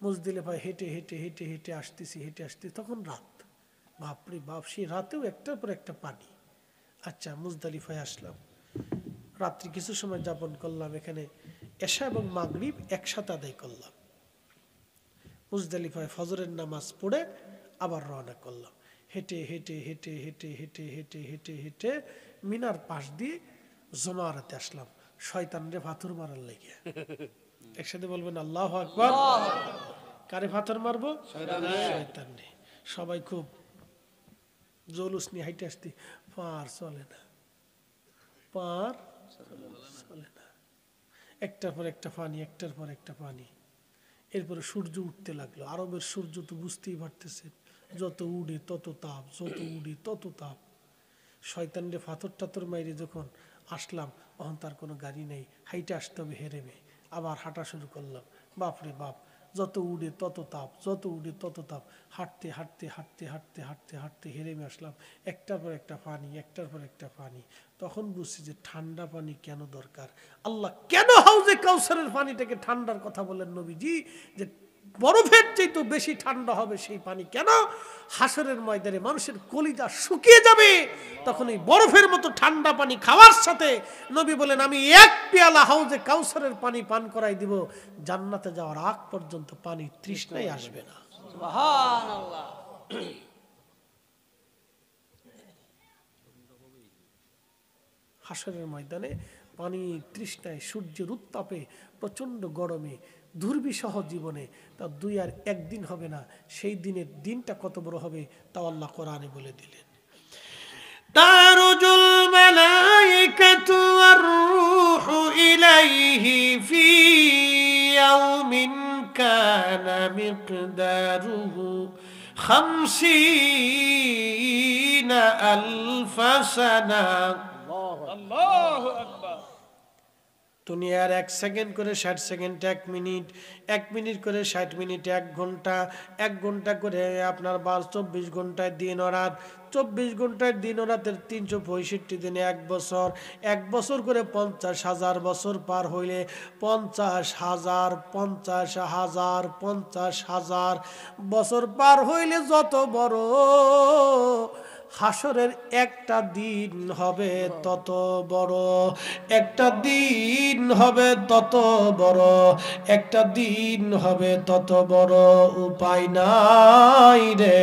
মুজদালিফায় হেঁটে হেঁটে হেঁটে হেঁটে আসতেছি, তখন রাত। বাপরে বাপ, সেই রাতেও একটার পর একটা পানি। আচ্ছা, মুজদালিফায় আসলাম, রাত্রি কিছু সময় যাপন করলাম এখানে, এশা এবং মাগরিব একসাথে আদায় করলাম। মুজদালিফায় ফজরের নামাজ পড়ে আবার রওনা করলাম, হেঁটে হেঁটে হেঁটে হেঁটে হেঁটে হেঁটে হেঁটে হেঁটে মিনার পাশ দিয়ে জমারাতে আসলাম, শয়তানরে পাথর মারার লেগে। একসাথে বলবেন আল্লাহু আকবার। কারে পাথর মারবো? শয়তানরে। সবাই খুব জলুস নিয়ে হাইটে আসতে, পার চলে না, পার চলে না। একটার পর একটা পানি, একটার পর একটা পানি। এরপরে সূর্য উঠতে লাগলো। আরবের সূর্য তো বুঝতেই পারতেছেন, যত উড়ে তত তাপ, যত উড়ে তত তাপ। শয়তানরে পাথর টাথর মাইরে যখন আসলাম, তখন তার কোনো গাড়ি নেই, হাইটে আসতে হবে হেরেমে। আবার হাঁটা শুরু করলাম, বাপরে বাপ, যত উড়ে তত তাপ, যত উড়ে তত তাপ। হাঁটতে হাঁটতে হাঁটতে হাঁটতে হাঁটতে হাঁটতে হেরেমে আসলাম, একটার পর একটা পানি, একটার পর একটা পানি। তখন বুঝছি যে ঠান্ডা পানি কেন দরকার। আল্লাহ কেন হাউজে কাউসারের পানিটাকে ঠান্ডার কথা বলেন নবীজি, যে বরফের চেয়ে তো বেশি ঠান্ডা হবে সেই পানি। কেন? হাসরের ময়দানে মানুষের কলিজা শুকিয়ে যাবে, তখন এই বরফের মতো ঠান্ডা পানি খাওয়ার সাথে নবী বলেন আমি এক পেয়ালা হাউজে কাউসারের পানি পান করাই দিব, জান্নাতে যাওয়ার আগ পর্যন্ত পানি তৃষ্ণাই আসবে না। সুবহানাল্লাহ। হাসরের ময়দানে পানি তৃষ্ণায়, সূর্যের উত্তাপে, প্রচন্ড গরমে, দুর্বিষহ জীবনে তা 2 আর 1 দিন হবে না। সেই দিনের দিনটা কত বড় হবে তাও আল্লাহ কোরআনে বলে দিলেন। তারুজুল মালাইকাতু ওয়ার রূহু ইলাইহি ফি ইয়াউমিন কানা মিকদারুহু 50 আলফ সানা। আল্লাহু আকবার। দুনিয়ার 1 সেকেন্ড করে 60 সেকেন্ড 1 মিনিট, 1 মিনিট করে 60 মিনিট 1 ঘন্টা, 1 ঘন্টা করে আপনার 24 ঘন্টায় দিন ও রাত, 24 ঘন্টায় দিন ও রাতের 365 দিনে 1 বছর, 1 বছর করে 50,000 বছর পার হইলে 50,000 50,000 50,000 বছর পার হইলে যত বড় হাসরের একটা দিন হবে তত বড়, একটা দিন হবে তত বড়, একটা দিন হবে তত বড়। উপায় নাই রে,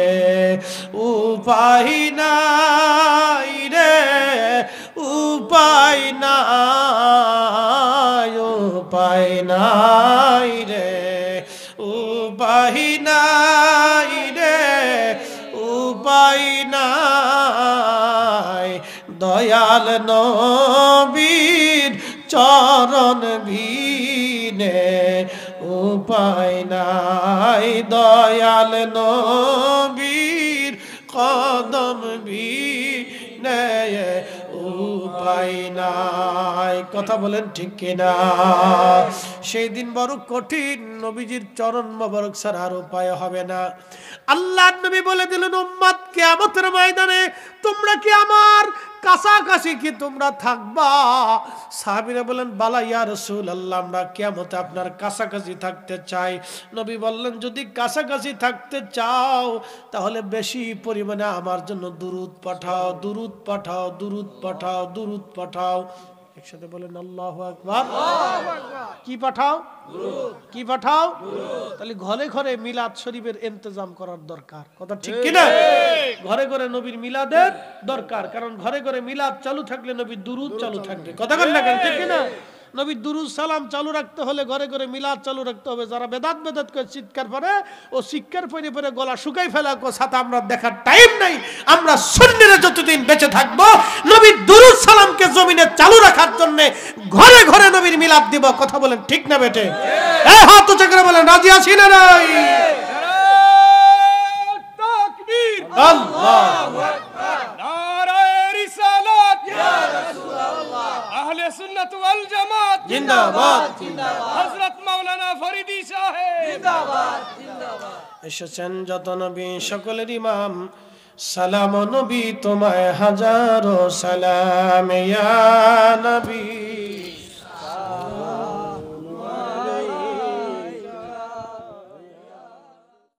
উপায় নাই রে, উপায় নাই, উপায় নাই রে, উপায় নাই রে, উপায় নাই। দয়াল নবীর চরণ ভিনে উপায় নাই, দয়াল নবীর কদম ভিনে উপায় নাই। কথা বলেন ঠিক কিনা? সেই দিন বড় কঠিন, নবীজির চরণ মোবারক ছাড়া আর উপায় হবে না। আল্লাহর নবী বলে দিলেন উম্মত কিয়ামতের ময়দানে তোমরা কি আমার কাছাকাছি কি তোমরা থাকবা? সাহাবীরা বলেন বালা ইয়া রাসূলুল্লাহ, আমরা কিয়ামতে আপনার কাছাকাছি থাকতে চাই। নবী বললেন যদি কাছাকাছি থাকতে চাও তাহলে বেশি পরিমাণে আমার জন্য দুরূদ পাঠাও, দুরূদ পাঠাও, দুরূদ পাঠাও, দুরূদ পাঠাও। একসাথে বলেন আল্লাহু আকবার। কি পাঠাও? কি পাঠাও? তাহলে ঘরে ঘরে মিলাদ শরীফের ইন্তজাম করার দরকার। কথা ঠিক কিনা? ঘরে ঘরে নবীর মিলাদের দরকার, কারণ ঘরে ঘরে মিলাদ চালু থাকলে নবীর দুরূদ চালু থাকবে। কথা বলেন না কেন? ঠিক কিনা? নবীর দুরূদ সালাম চালু রাখতে হলে ঘরে ঘরে মিলাদ চালু রাখতে হবে। যারা বেদাত বেদাত করে চিৎকার করে ও শিক্ষার পরে পরে গলা শুকাই ফেলা সাথে আমরা দেখার টাইম নাই। আমরা সুন্নিরা যতদিন বেঁচে থাকবো নবীর দুরূদ সালামকে জমিনে চালু রাখার জন্য ঘরে ঘরে নবীর মিলাদ দিব। কথা বলেন ঠিক না বেটে? এই হাত উঁচু করে বলেন রাজি আছি না নাই? তাকবীর, আল্লাহু আকবার, নারায়ে রিসালাত, ইয়া রাসূলুল্লাহ, আহলে সুন্নাত ওয়াল জামাত জিন্দাবাদ, জিন্দাবাদ, হযরত মাওলানা ফরিদী সাহেব জিন্দাবাদ, জিন্দাবাদ। এসেছেন যত নবী সকলের ইমাম, সালাম নবী তোমায় হাজারো সালাম, ইয়া নবী